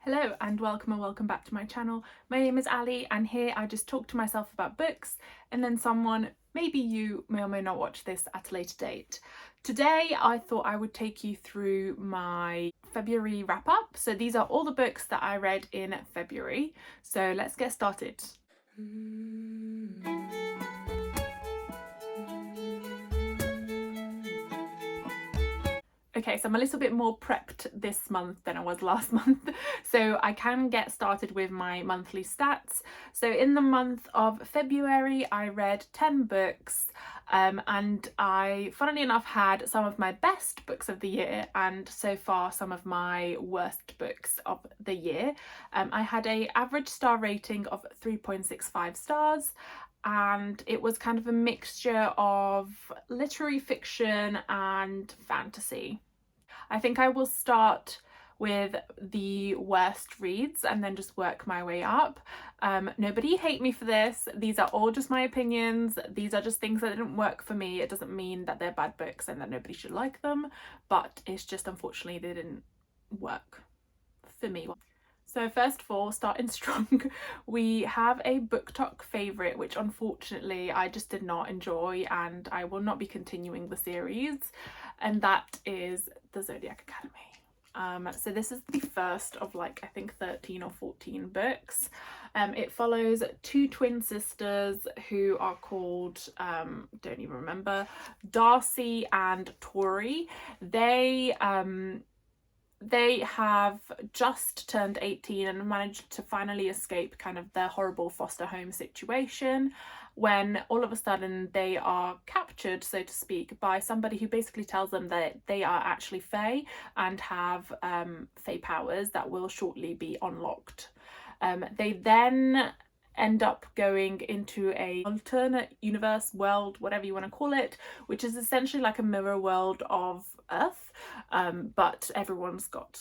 Hello and welcome back to my channel. My name is Ali and here I just talk to myself about books and then someone, maybe you may or may not watch this at a later date. Today I thought I would take you through my February wrap up. So these are all the books that I read in February. So let's get started. Okay, so I'm a little bit more prepped this month than I was last month, so I can get started with my monthly stats. So in the month of February, I read 10 books, and I, funnily enough, had some of my best books of the year and so far some of my worst books of the year. I had an average star rating of 3.65 stars. And it was kind of a mixture of literary fiction and fantasy. I think I will start with the worst reads and then just work my way up. Nobody hate me for this. These are all just my opinions. These are just things that didn't work for me. It doesn't mean that they're bad books and that nobody should like them, but it's just unfortunately they didn't work for me. So first of all, starting strong, we have a BookTok favourite, which unfortunately I just did not enjoy and I will not be continuing the series, and that is The Zodiac Academy. So this is the first of I think 13 or 14 books. It follows two twin sisters who are called, don't even remember, Darcy and Tori. They have just turned 18 and managed to finally escape kind of their horrible foster home situation when all of a sudden they are captured, so to speak, by somebody who basically tells them that they are actually Fae and have Fae powers that will shortly be unlocked. They then end up going into a alternate universe world, whatever you want to call it, which is essentially like a mirror world of Earth, but everyone's got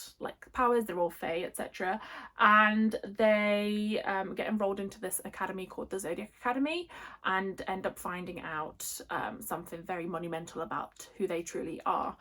powers, they're all Fae, etc. And they get enrolled into this academy called the Zodiac Academy and end up finding out something very monumental about who they truly are.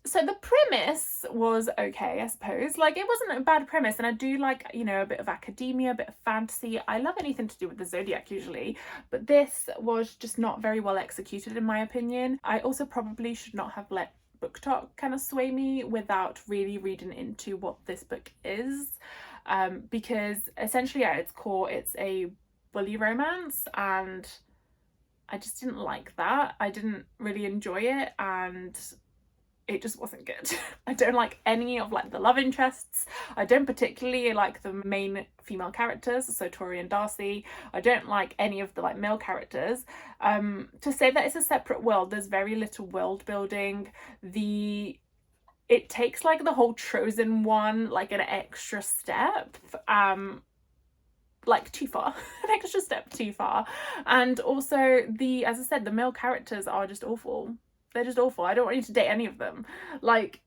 So the premise was okay, I suppose. It wasn't a bad premise, and I do like, a bit of academia, a bit of fantasy. I love anything to do with the Zodiac usually, but this was just not very well executed in my opinion. I also probably should not have let BookTok kind of sway me without really reading into what this book is, because essentially at its core it's a bully romance, and I just didn't like that. I didn't really enjoy it, and it just wasn't good. I don't like any of the love interests. I don't particularly like the main female characters, so Tori and Darcy. I don't like any of the male characters. To say that it's a separate world, there's very little world building. It takes the whole Chosen one an extra step. Too far, an extra step too far. And also as I said, the male characters are just awful. They're just awful. I don't want you to date any of them.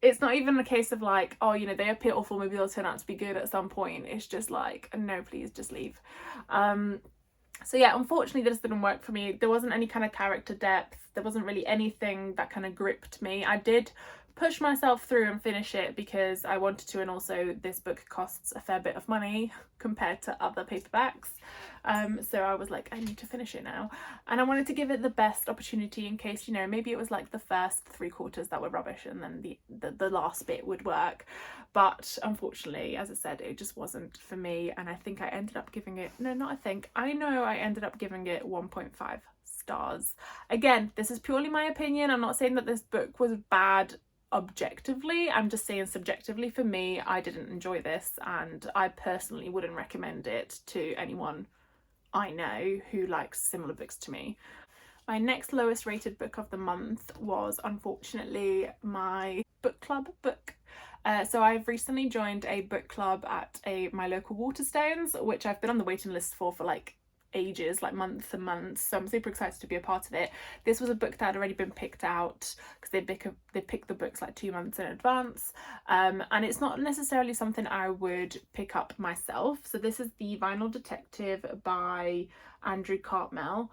It's not even a case of oh, they appear awful, maybe they'll turn out to be good at some point. It's just no, please just leave. So yeah, unfortunately this didn't work for me. There wasn't any kind of character depth. There wasn't really anything that kind of gripped me. I did push myself through and finish it because I wanted to, and also this book costs a fair bit of money compared to other paperbacks, so I was I need to finish it now, and I wanted to give it the best opportunity in case maybe it was the first 3/4 that were rubbish and then the last bit would work. But unfortunately, as I said, it just wasn't for me, and I think I ended up giving it, no, not I think, I know I ended up giving it 1.5 stars. Again, this is purely my opinion. I'm not saying that this book was bad objectively, I'm just saying subjectively, for me, I didn't enjoy this, and I personally wouldn't recommend it to anyone I know who likes similar books to me. My next lowest rated book of the month was unfortunately my book club book. So I've recently joined a book club at my local Waterstones, which I've been on the waiting list for ages, months and months, so I'm super excited to be a part of it. This was a book that had already been picked out because they pick the books 2 months in advance, and it's not necessarily something I would pick up myself. So this is The Vinyl Detective by Andrew Cartmel.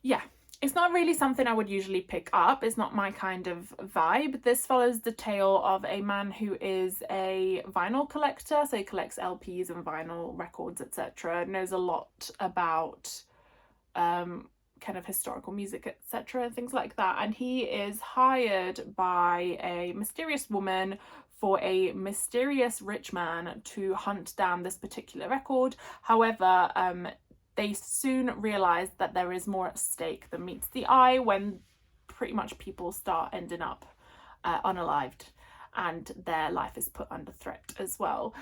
Yeah, It's not really something I would usually pick up. It's not my kind of vibe. This follows the tale of a man who is a vinyl collector. So he collects LPs and vinyl records, etc. Knows a lot about kind of historical music, etc., things like that. And he is hired by a mysterious woman for a mysterious rich man to hunt down this particular record. However, they soon realize that there is more at stake than meets the eye when pretty much people start ending up unalived, and their life is put under threat as well.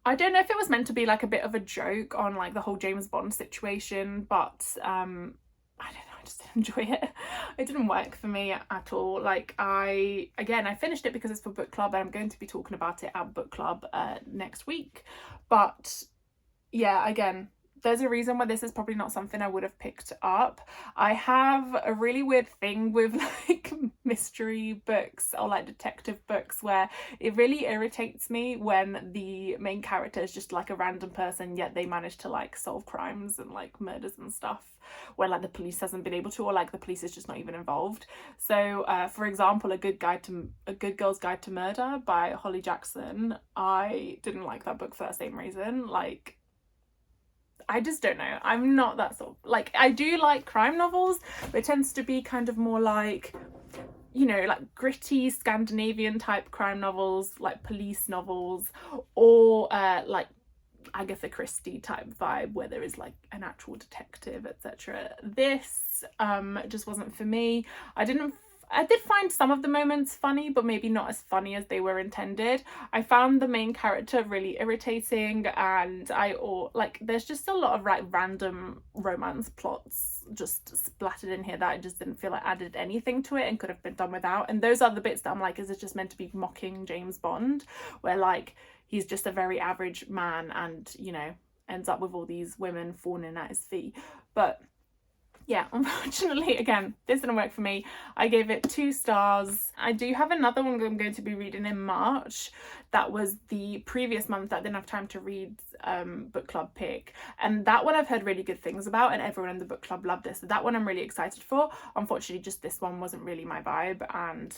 I don't know if it was meant to be like a bit of a joke on like the whole James Bond situation, but I don't know, I just didn't enjoy it. It didn't work for me at all. Like I finished it because it's for book club, and I'm going to be talking about it at book club next week. But yeah, again, there's a reason why this is probably not something I would have picked up. I have a really weird thing with like mystery books or like detective books where it really irritates me when the main character is just like a random person, yet they manage to like solve crimes and like murders and stuff where like the police hasn't been able to, or like the police is just not even involved. So for example, A Good Girl's Guide to Murder by Holly Jackson, I didn't like that book for that same reason. Like, I just don't know. I'm not that sort of, like, I do like crime novels, but it tends to be kind of more like, you know, like gritty Scandinavian type crime novels, like police novels, or like Agatha Christie type vibe where there is like an actual detective, etc. This just wasn't for me. I did find some of the moments funny, but maybe not as funny as they were intended. I found the main character really irritating, and there's just a lot of like random romance plots just splattered in here that I just didn't feel like added anything to it and could have been done without. And those are the bits that I'm like, is it just meant to be mocking James Bond, where like he's just a very average man and, you know, ends up with all these women fawning at his feet. But yeah, unfortunately, again, this didn't work for me. I gave it 2 stars. I do have another one I'm going to be reading in March. That was the previous month that I didn't have time to read book club pick. And that one I've heard really good things about, and everyone in the book club loved it. So that one I'm really excited for. Unfortunately, just this one wasn't really my vibe. And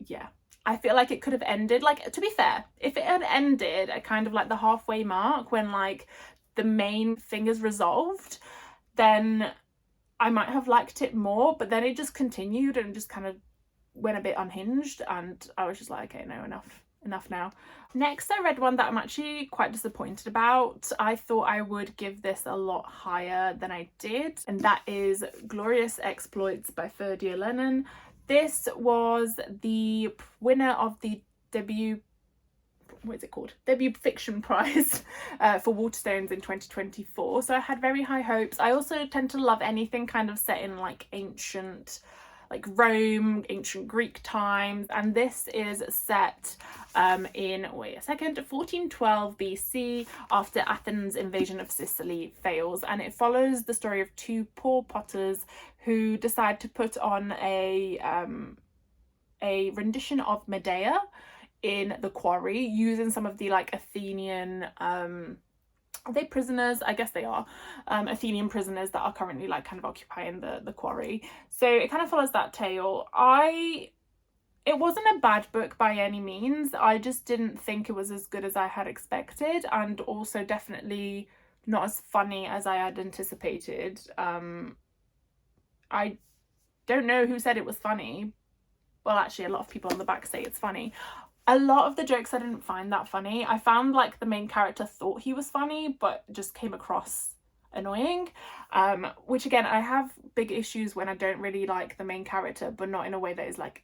yeah, I feel like it could have ended, like, to be fair, if it had ended at kind of like the halfway mark when like the main thing is resolved, then I might have liked it more. But then it just continued and just kind of went a bit unhinged, and I was just like, okay, no, enough now. Next, I read one that I'm actually quite disappointed about. I thought I would give this a lot higher than I did, and that is Glorious Exploits by Ferdia Lennon. This was the winner of the debut fiction prize for Waterstones in 2024. So I had very high hopes. I also tend to love anything kind of set in like ancient, like Rome, ancient Greek times, and this is set in 1412 BC, after Athens' invasion of Sicily fails, and it follows the story of 2 poor potters who decide to put on a rendition of Medea in the quarry using some of the like Athenian are they prisoners? I guess they are Athenian prisoners that are currently like kind of occupying the quarry. So it kind of follows that tale. It wasn't a bad book by any means. I just didn't think it was as good as I had expected, and also definitely not as funny as I had anticipated. I don't know who said it was funny. Well, actually, a lot of people on the back say it's funny. A lot of the jokes I didn't find that funny. I found like the main character thought he was funny, but just came across annoying. Which again, I have big issues when I don't really like the main character, but not in a way that is like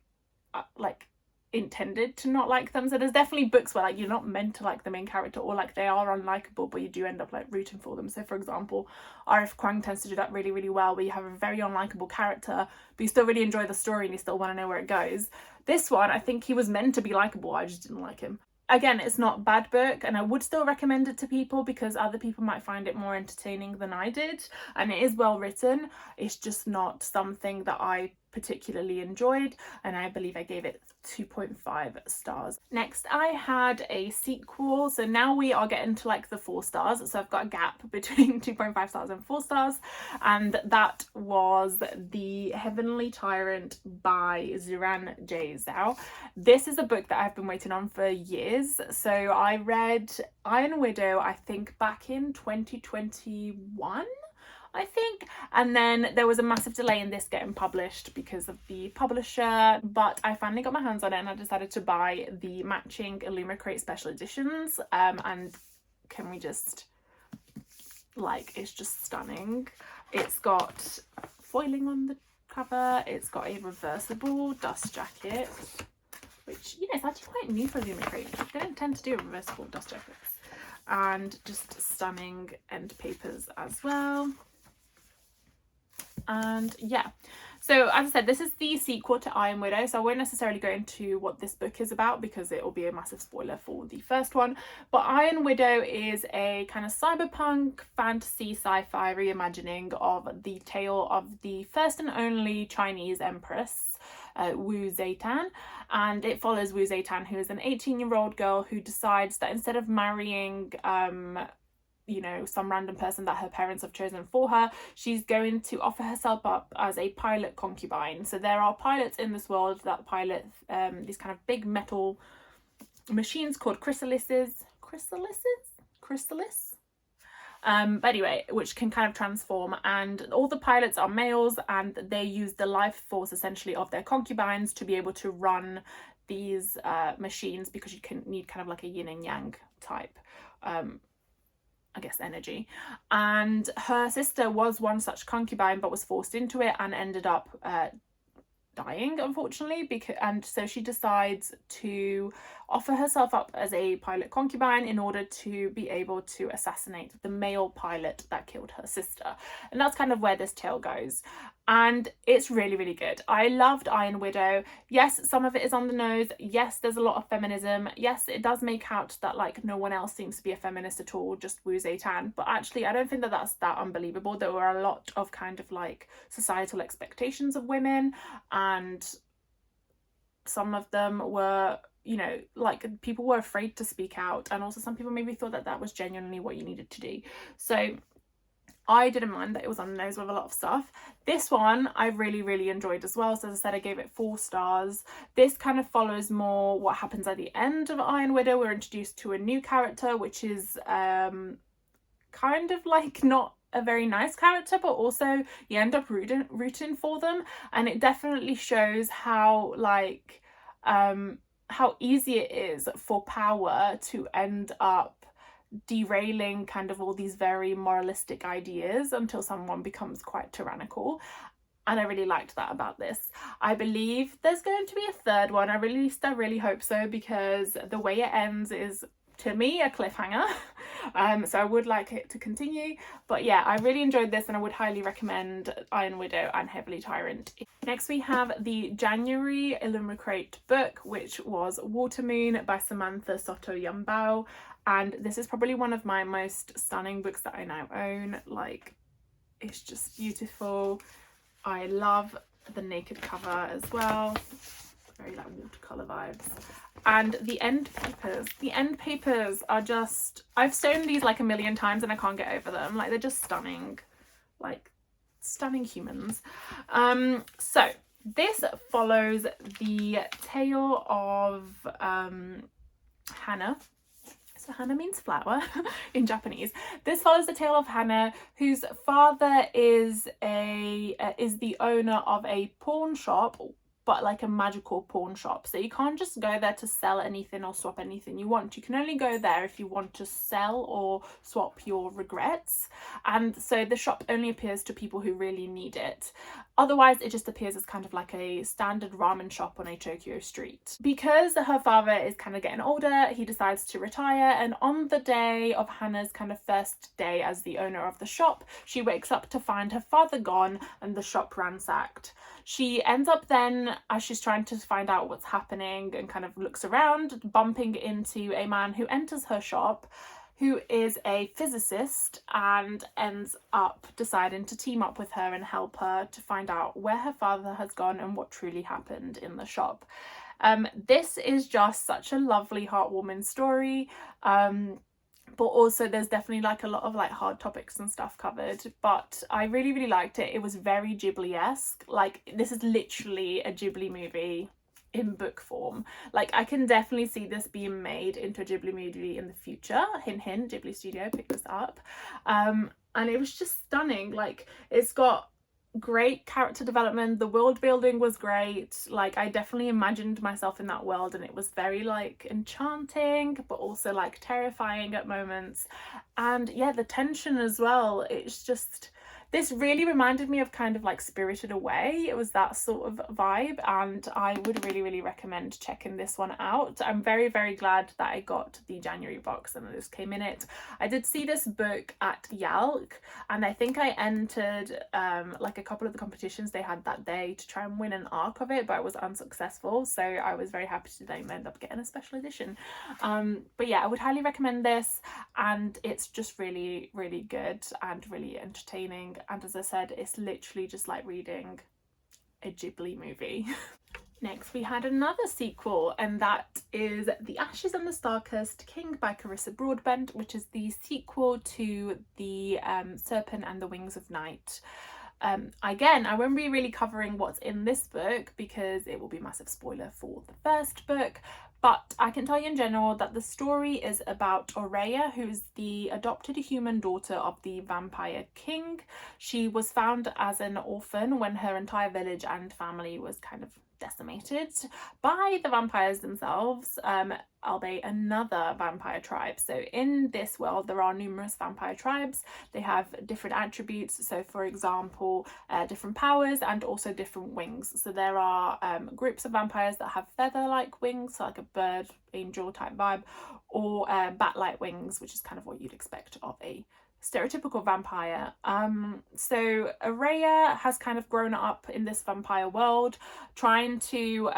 intended to not like them. So there's definitely books where like you're not meant to like the main character, or like they are unlikable, but you do end up like rooting for them. So for example, R.F. Kuang tends to do that really, really well, where you have a very unlikable character, but you still really enjoy the story and you still want to know where it goes. This one, I think he was meant to be likable, I just didn't like him. Again, it's not a bad book, and I would still recommend it to people because other people might find it more entertaining than I did, and it is well written. It's just not something that I particularly enjoyed, and I believe I gave it 2.5 stars. Next I had a sequel, so now we are getting to like the 4 stars, so I've got a gap between 2.5 stars and 4 stars, and that was The Heavenly Tyrant by Xiran Jay Zhao. This is a book that I've been waiting on for years. So I read Iron Widow, I think back in 2021, I think, and then there was a massive delay in this getting published because of the publisher, but I finally got my hands on it and I decided to buy the matching Illumicrate special editions, and can we just, like, it's just stunning. It's got foiling on the cover, it's got a reversible dust jacket, which, you know, it's actually quite new for Illumicrate. They don't tend to do reversible dust jackets, and just stunning end papers as well. And yeah, so as I said, this is the sequel to Iron Widow, so I won't necessarily go into what this book is about because it will be a massive spoiler for the first one. But Iron Widow is a kind of cyberpunk fantasy sci-fi reimagining of the tale of the first and only Chinese empress, Wu Zetian, and it follows Wu Zetian, who is an 18-year-old girl who decides that instead of marrying you know, some random person that her parents have chosen for her, she's going to offer herself up as a pilot concubine. So there are pilots in this world that pilot these kind of big metal machines called chrysalises. But anyway, which can kind of transform, and all the pilots are males, and they use the life force essentially of their concubines to be able to run these machines, because you can need kind of like a yin and yang type I guess energy. And her sister was one such concubine but was forced into it and ended up dying, unfortunately, and so she decides to offer herself up as a pilot concubine in order to be able to assassinate the male pilot that killed her sister. And that's kind of where this tale goes, and it's really, really good. I loved Iron Widow. Yes, some of it is on the nose. Yes, there's a lot of feminism. Yes, it does make out that like no one else seems to be a feminist at all, just Wu Zetian, but actually I don't think that that's that unbelievable. There were a lot of kind of like societal expectations of women, and some of them were, you know, like people were afraid to speak out, and also some people maybe thought that that was genuinely what you needed to do. So I didn't mind that it was on the nose with a lot of stuff. This one I really, really enjoyed as well. So as I said, I gave it 4 stars. This kind of follows more what happens at the end of Iron Widow. We're introduced to a new character, which is kind of like not a very nice character, but also you end up rooting for them, and it definitely shows how like how easy it is for power to end up derailing kind of all these very moralistic ideas until someone becomes quite tyrannical. And I really liked that about this. I believe there's going to be a third one. I really hope so, because the way it ends is, to me, a cliffhanger. So I would like it to continue. But yeah, I really enjoyed this, and I would highly recommend Iron Widow and Heavenly Tyrant. Next we have the January Illumicrate book, which was Watermoon by Samantha Soto Yambao. And this is probably one of my most stunning books that I now own. Like, it's just beautiful. I love the naked cover as well. Very like watercolor vibes. And the end papers are just, I've sewn these like a million times and I can't get over them. Like, they're just stunning, like stunning humans. So this follows the tale of Hana. So Hana means flower in Japanese. This follows the tale of Hana, whose father is the owner of a pawn shop, but like a magical pawn shop. So you can't just go there to sell anything or swap anything you want. You can only go there if you want to sell or swap your regrets. And so the shop only appears to people who really need it. Otherwise, it just appears as kind of like a standard ramen shop on a Tokyo street. Because her father is kind of getting older, he decides to retire, and on the day of Hannah's kind of first day as the owner of the shop, she wakes up to find her father gone and the shop ransacked. She ends up then, as she's trying to find out what's happening and kind of looks around, bumping into a man who enters her shop, who is a physicist and ends up deciding to team up with her and help her to find out where her father has gone and what truly happened in the shop. This is just such a lovely, heartwarming story. But also there's definitely like a lot of like hard topics and stuff covered, but I really, really liked it. It was very Ghibli-esque. Like, this is literally a Ghibli movie in book form. Like, I can definitely see this being made into a Ghibli movie in the future. Hint hint, Ghibli Studio, pick this up. And it was just stunning. Like, it's got great character development, the world building was great. Like, I definitely imagined myself in that world, and it was very like enchanting but also like terrifying at moments. And yeah, the tension as well, it's just, this really reminded me of kind of like Spirited Away. It was that sort of vibe, and I would really, really recommend checking this one out. I'm very, very glad that I got the January box and this came in it. I did see this book at YALC, and I think I entered like a couple of the competitions they had that day to try and win an arc of it, but I was unsuccessful, so I was very happy to then end up getting a special edition. But yeah, I would highly recommend this, and it's just really, really good and really entertaining. And as I said, it's literally just like reading a Ghibli movie. Next, we had another sequel, and that is The Ashes and the Star-Cursed King by Carissa Broadbent, which is the sequel to The Serpent and the Wings of Night. Again, I won't be really covering what's in this book because it will be a massive spoiler for the first book, but I can tell you in general that the story is about Aureya, who's the adopted human daughter of the vampire king. She was found as an orphan when her entire village and family was kind of decimated by the vampires themselves, albeit another vampire tribe. So in this world there are numerous vampire tribes. They have different attributes, so for example different powers and also different wings. So there are groups of vampires that have feather-like wings, so like a bird angel type vibe, or bat-like wings, which is kind of what you'd expect of a stereotypical vampire. So Aureya has kind of grown up in this vampire world, trying to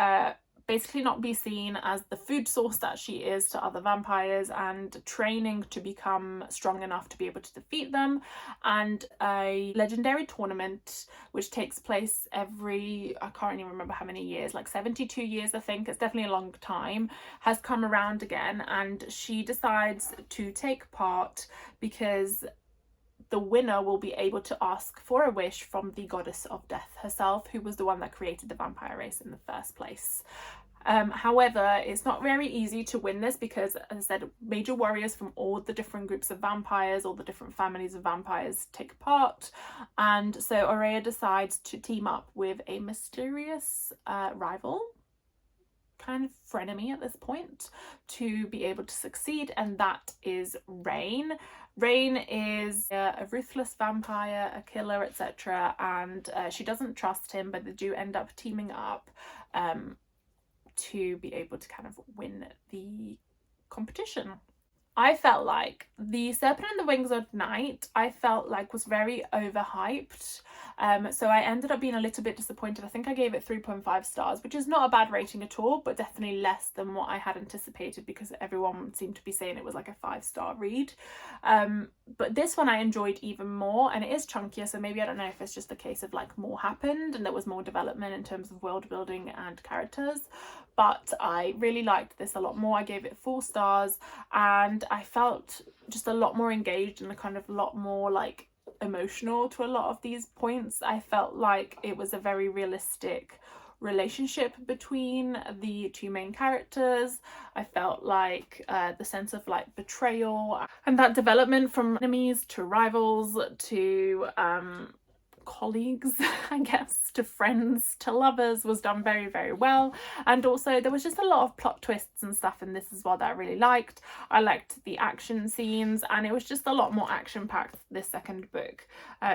basically not be seen as the food source that she is to other vampires, and training to become strong enough to be able to defeat them. And a legendary tournament which takes place every, I can't even remember how many years, like 72 years I think, it's definitely a long time, has come around again, and she decides to take part because the winner will be able to ask for a wish from the goddess of death herself, who was the one that created the vampire race in the first place. However, it's not very easy to win this because, as I said, major warriors from all the different groups of vampires, all the different families of vampires take part. And so Aureya decides to team up with a mysterious rival, kind of frenemy at this point, to be able to succeed, and that is Rain. Rain is a ruthless vampire, a killer, etc., and she doesn't trust him, but they do end up teaming up to be able to kind of win the competition. I felt like The Serpent and the Wings of Night, I felt like was very overhyped. So I ended up being a little bit disappointed. I think I gave it 3.5 stars, which is not a bad rating at all, but definitely less than what I had anticipated because everyone seemed to be saying it was like a 5-star read. But this one I enjoyed even more, and it is chunkier, so maybe I don't know if it's just a case of like more happened and there was more development in terms of world building and characters. But I really liked this a lot more. I gave it 4 stars, and I felt just a lot more engaged and a kind of lot more like emotional to a lot of these points. I felt like it was a very realistic relationship between the two main characters. I felt like the sense of like betrayal and that development from enemies to rivals to colleagues, I guess, to friends, to lovers, was done very, very well. And also there was just a lot of plot twists and stuff in this as well that I really liked. I liked the action scenes, and it was just a lot more action packed this second book.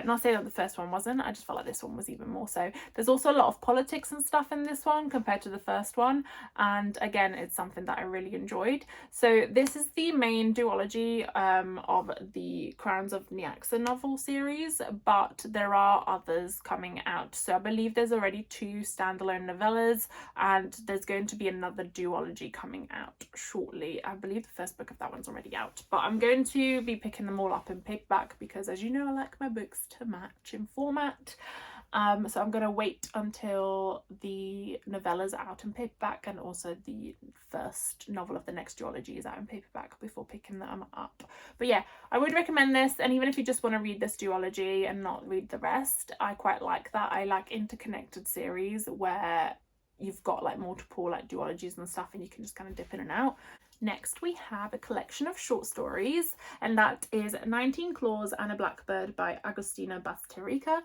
Not saying that the first one wasn't, I just felt like this one was even more so. There's also a lot of politics and stuff in this one compared to the first one, and again it's something that I really enjoyed. So this is the main duology of the Crowns of Nyaxa novel series, but there are are others coming out. So I believe there's already 2 standalone novellas, and there's going to be another duology coming out shortly. I believe the first book of that one's already out, but I'm going to be picking them all up in paperback because, as you know, I like my books to match in format. So I'm going to wait until the novellas are out in paperback, and also the first novel of the next duology is out in paperback before picking them up. But yeah, I would recommend this, and even if you just want to read this duology and not read the rest, I quite like that. I like interconnected series where you've got like multiple like duologies and stuff, and you can just kind of dip in and out. Next, we have a collection of short stories, and that is 19 Claws and a Blackbird by Agostina Basterrica.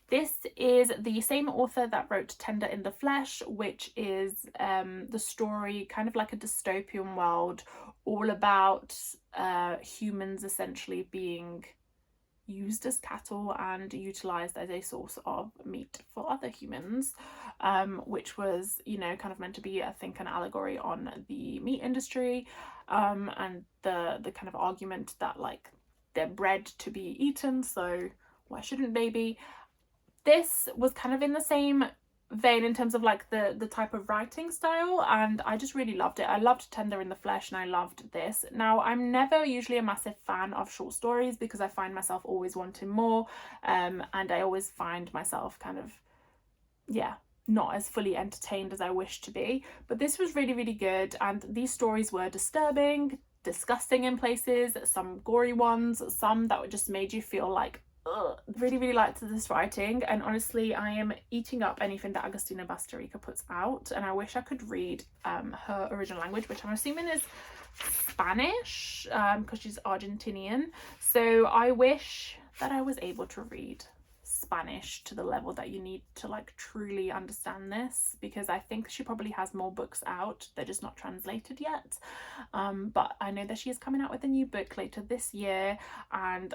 This is the same author that wrote Tender in the Flesh, which is the story, kind of like a dystopian world, all about humans essentially being used as cattle and utilized as a source of meat for other humans, which was, you know, kind of meant to be, I think, an allegory on the meat industry, and the kind of argument that like they're bred to be eaten, so why shouldn't they be? This was kind of in the same vein in terms of like the type of writing style, and I just really loved it. I loved Tender in the Flesh and I loved this. Now, I'm never usually a massive fan of short stories because I find myself always wanting more, and I always find myself kind of, yeah, not as fully entertained as I wish to be. But this was really, really good, and these stories were disturbing, disgusting in places, some gory ones, some that just made you feel like, ugh. Really, really liked this writing, and honestly I am eating up anything that Agostina Basterrica puts out, and I wish I could read her original language, which I'm assuming is Spanish, because she's Argentinian. So I wish that I was able to read Spanish to the level that you need to like truly understand this, because I think she probably has more books out, they're just not translated yet. But I know that she is coming out with a new book later this year, and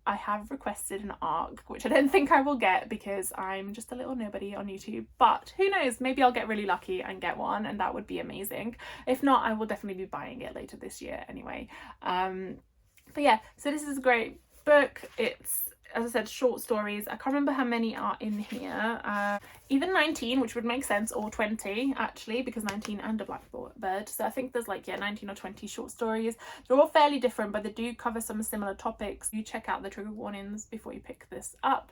I have requested an ARC, which I don't think I will get because I'm just a little nobody on YouTube, but who knows, maybe I'll get really lucky and get one, and that would be amazing. If not, I will definitely be buying it later this year anyway. But yeah, so this is a great book. It's, as I said, short stories. I can't remember how many are in here. Either 19, which would make sense, or 20 actually, because 19 and a Blackbird. So I think there's like, yeah, 19 or 20 short stories. They're all fairly different, but they do cover some similar topics. You check out the trigger warnings before you pick this up.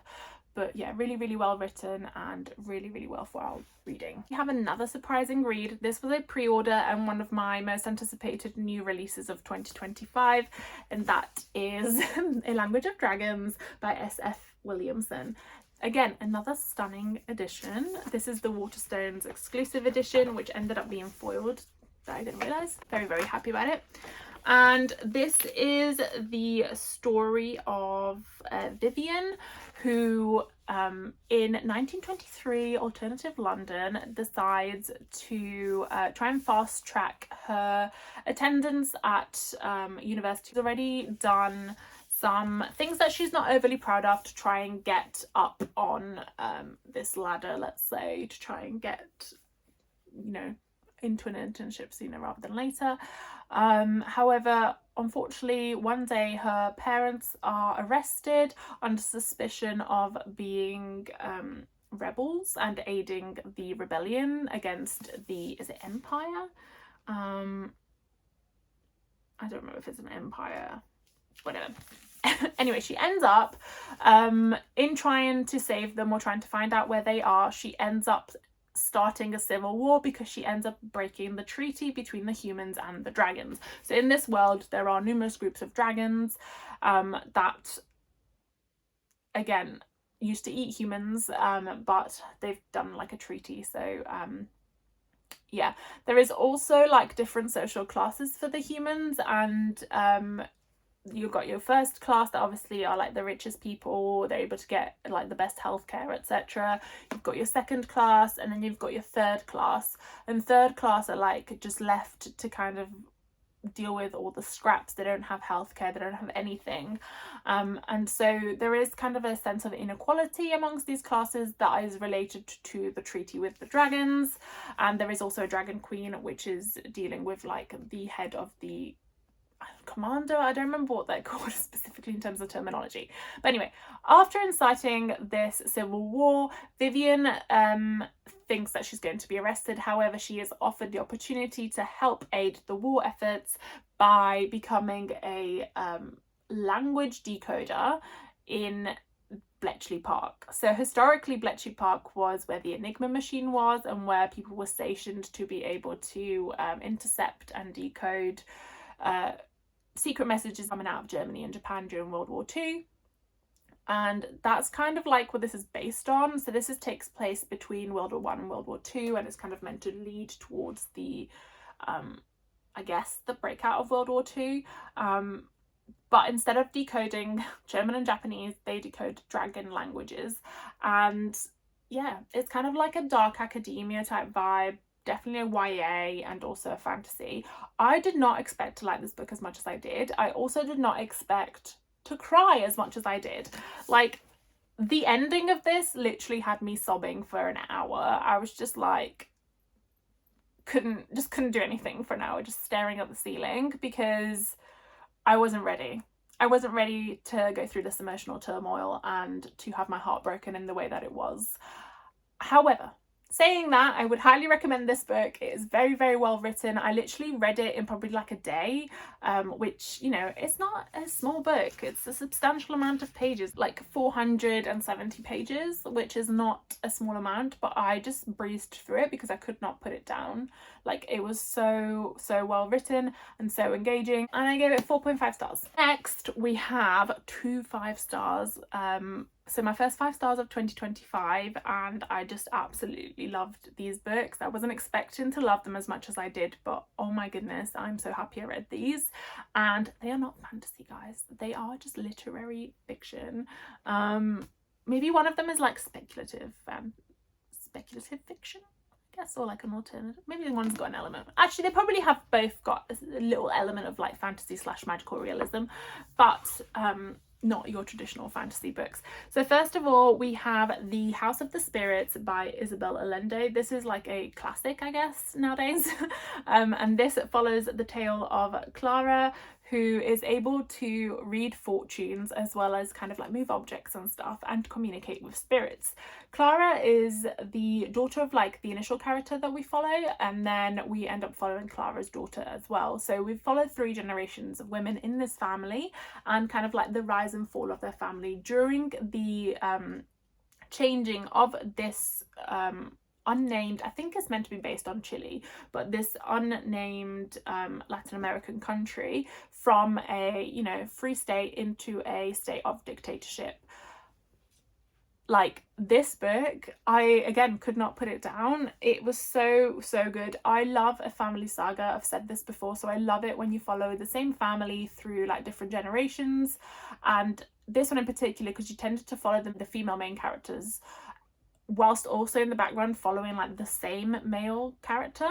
But yeah, really, really well written and really, really worthwhile reading. We have another surprising read. This was a pre-order and one of my most anticipated new releases of 2025, and that is A Language of Dragons by S.F. Williamson. Again, another stunning edition. This is the Waterstones exclusive edition, which ended up being foiled. I didn't realise. Very, very happy about it. And this is the story of Vivian, who in 1923 alternative London decides to try and fast track her attendance at university. She's already done some things that she's not overly proud of to try and get up on this ladder, let's say, to try and get, you know, into an internship sooner rather than later. However, unfortunately, one day her parents are arrested under suspicion of being rebels and aiding the rebellion against the, is it Empire? I don't remember if it's an empire, whatever. Anyway, she ends up in trying to save them or trying to find out where they are, she ends up starting a civil war because she ends up breaking the treaty between the humans and the dragons. So in this world there are numerous groups of dragons that again used to eat humans, but they've done like a treaty. So yeah, there is also like different social classes for the humans, and you've got your first class that obviously are like the richest people, they're able to get like the best healthcare, etc. You've got your second class, and then you've got your third class, and third class are like just left to kind of deal with all the scraps. They don't have healthcare, they don't have anything, and so there is kind of a sense of inequality amongst these classes that is related to the treaty with the dragons. And there is also a dragon queen, which is dealing with like the head of the commando, I don't remember what they're called specifically in terms of terminology. But anyway, after inciting this civil war, Vivian thinks that she's going to be arrested. However, she is offered the opportunity to help aid the war efforts by becoming a language decoder in Bletchley Park. So historically, Bletchley Park was where the Enigma machine was and where people were stationed to be able to intercept and decode secret messages coming out of Germany and Japan during World War II. And that's kind of like what this is based on. So this takes place between World War I and World War II, and it's kind of meant to lead towards the, I guess, the breakout of World War II. But instead of decoding German and Japanese, they decode dragon languages. And yeah, it's kind of like a dark academia type vibe. Definitely a YA and also a fantasy. I did not expect to like this book as much as I did. I also did not expect to cry as much as I did. Like, the ending of this literally had me sobbing for an hour. I was just like, couldn't do anything for an hour, just staring at the ceiling, because I wasn't ready. I wasn't ready to go through this emotional turmoil and to have my heart broken in the way that it was. However, saying that, I would highly recommend this book. It is very, very well written. I literally read it in probably like a day, which, you know, it's not a small book. It's a substantial amount of pages, like 470 pages, which is not a small amount, but I just breezed through it because I could not put it down. Like, it was so well written and so engaging, and I gave it 4.5 stars. Next, we have 2 5 stars. So my first 5 stars of 2025, and I just absolutely loved these books. I wasn't expecting to love them as much as I did, but oh my goodness, I'm so happy I read these. And they are not fantasy, guys. They are just literary fiction. Maybe one of them is like speculative fiction, I guess, or like an alternative. Maybe one's got an element. Actually, they probably have both got a little element of like fantasy / magical realism, but not your traditional fantasy books. So first of all, we have The House of the Spirits by Isabel Allende. This is like a classic, I guess, nowadays. And this follows the tale of Clara, who is able to read fortunes as well as kind of like move objects and stuff and communicate with spirits. Clara is the daughter of like the initial character that we follow, and then we end up following Clara's daughter as well. So we've followed 3 generations of women in this family and kind of like the rise and fall of their family during the changing of this unnamed, I think it's meant to be based on Chile, but this unnamed Latin American country from a, you know, free state into a state of dictatorship. Like, this book, I again could not put it down. It was so good. I love a family saga. I've said this before, so I love it when you follow the same family through like different generations, and this one in particular, because you tended to follow the female main characters whilst also in the background following like the same male character.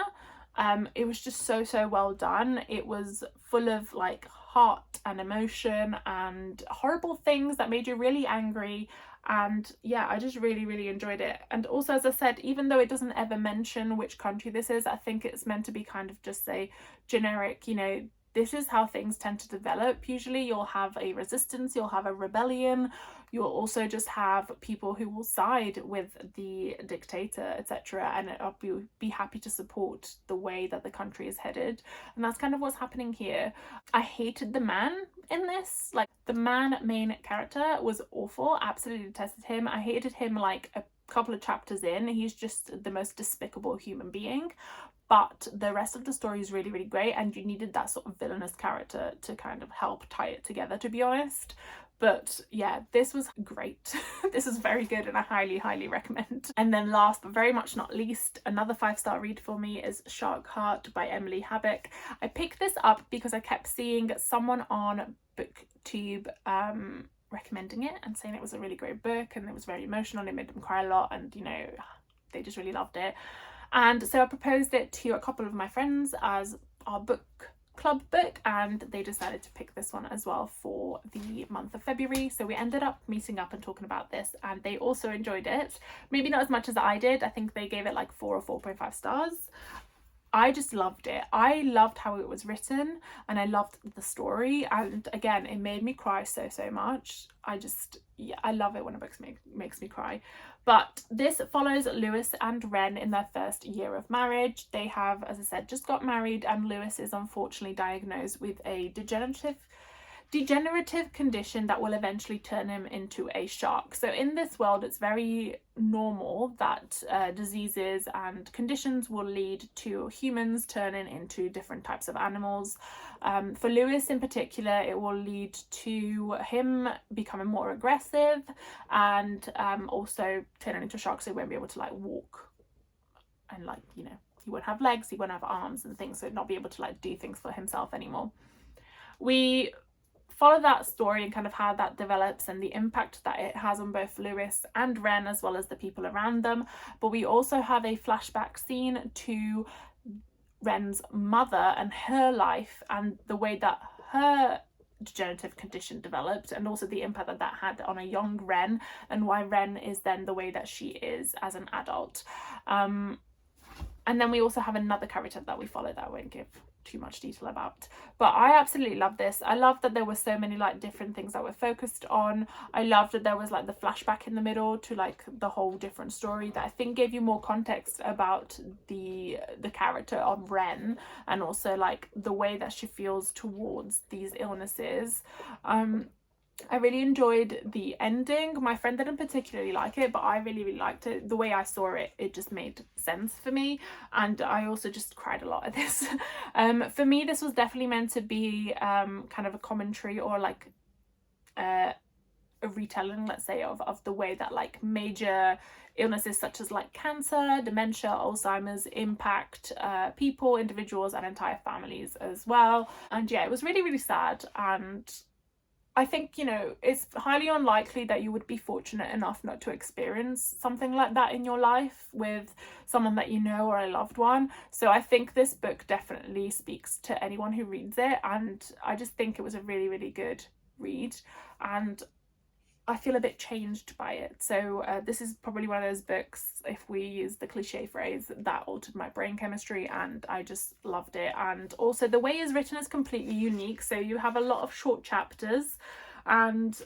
It was just so well done. It was full of like heart and emotion and horrible things that made you really angry, and yeah, I just really enjoyed it. And also, as I said, even though it doesn't ever mention which country this is, I think it's meant to be kind of just a generic, you know, this is how things tend to develop. Usually you'll have a resistance, you'll have a rebellion, you'll also just have people who will side with the dictator, etc., and I'll be happy to support the way that the country is headed. And that's kind of what's happening here. I hated the man in this. Like, the main character was awful. Absolutely detested him. I hated him like a couple of chapters in. He's just the most despicable human being. But the rest of the story is really great, and you needed that sort of villainous character to kind of help tie it together, to be honest. But yeah, this was great. This is very good, and I highly recommend. And then last but very much not least, another 5-star read for me is Shark Heart by Emily Habeck. I picked this up because I kept seeing someone on BookTube recommending it and saying it was a really great book and it was very emotional and it made them cry a lot, and you know, they just really loved it. And so I proposed it to a couple of my friends as our book club book, and they decided to pick this one as well for the month of February. So we ended up meeting up and talking about this, and they also enjoyed it. Maybe not as much as I did. I think they gave it like 4 or 4.5 stars. I just loved it. I loved how it was written, and I loved the story, and again, it made me cry so much. Yeah, I love it when a book makes me cry. But this follows Lewis and Ren in their first year of marriage. They have, as I said, just got married, and Lewis is unfortunately diagnosed with a degenerative condition that will eventually turn him into a shark. So in this world, it's very normal that diseases and conditions will lead to humans turning into different types of animals. For Lewis in particular, it will lead to him becoming more aggressive, and also turning into a shark, so he won't be able to like walk, and like, you know, he won't have legs, he won't have arms and things, so not be able to like do things for himself anymore. We follow that story and kind of how that develops and the impact that it has on both Lewis and Ren, as well as the people around them. But we also have a flashback scene to Ren's mother and her life, and the way that her degenerative condition developed, and also the impact that that had on a young Ren, and why Ren is then the way that she is as an adult. And then we also have another character that we follow that I won't give too much detail about, but I absolutely love this. I love that there were so many like different things that were focused on. I loved that there was like the flashback in the middle to like the whole different story that I think gave you more context about the character of Ren, and also like the way that she feels towards these illnesses. I really enjoyed the ending. My friend didn't particularly like it, but I really liked it. The way I saw it, it just made sense for me, and I also just cried a lot at this. For me, this was definitely meant to be kind of a commentary, or like a retelling, let's say, of the way that like major illnesses such as like cancer, dementia, Alzheimer's impact people, individuals, and entire families as well. And yeah, it was really sad, and I think, you know, it's highly unlikely that you would be fortunate enough not to experience something like that in your life with someone that you know or a loved one. So I think this book definitely speaks to anyone who reads it, and I just think it was a really good read, and I feel a bit changed by it. So this is probably one of those books, if we use the cliche phrase, that altered my brain chemistry, and I just loved it. And also the way it's written is completely unique. So you have a lot of short chapters, and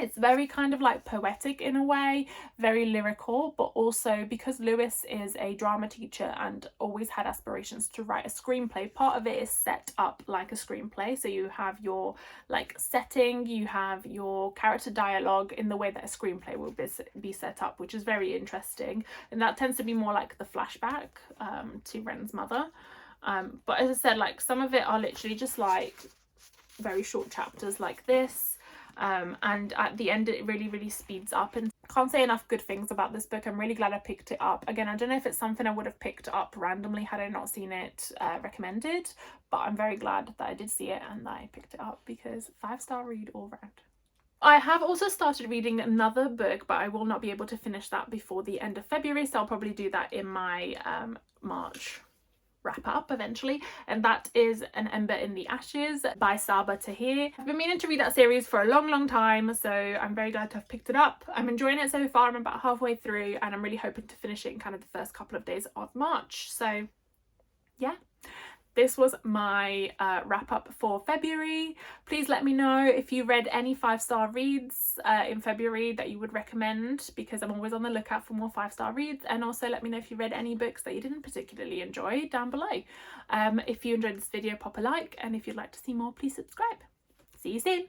it's very kind of like poetic in a way, very lyrical, but also because Lewis is a drama teacher and always had aspirations to write a screenplay, part of it is set up like a screenplay. So you have your like setting, you have your character dialogue in the way that a screenplay will be set up, which is very interesting. And that tends to be more like the flashback to Ren's mother. But as I said, like some of it are literally just like very short chapters like this. And at the end it really speeds up, and can't say enough good things about this book. I'm really glad I picked it up. Again, I don't know if it's something I would have picked up randomly had I not seen it recommended, but I'm very glad that I did see it and that I picked it up, because 5-star read all round. I have also started reading another book, but I will not be able to finish that before the end of February, so I'll probably do that in my March wrap up eventually, and that is An Ember in the Ashes by Sabaa Tahir. I've been meaning to read that series for a long time, so I'm very glad to have picked it up. I'm enjoying it so far. I'm about halfway through, and I'm really hoping to finish it in kind of the first couple of days of March. So yeah, this was my wrap up for February. Please let me know if you read any 5-star reads in February that you would recommend, because I'm always on the lookout for more 5-star reads. And also let me know if you read any books that you didn't particularly enjoy down below. If you enjoyed this video, pop a like, and if you'd like to see more, please subscribe. See you soon.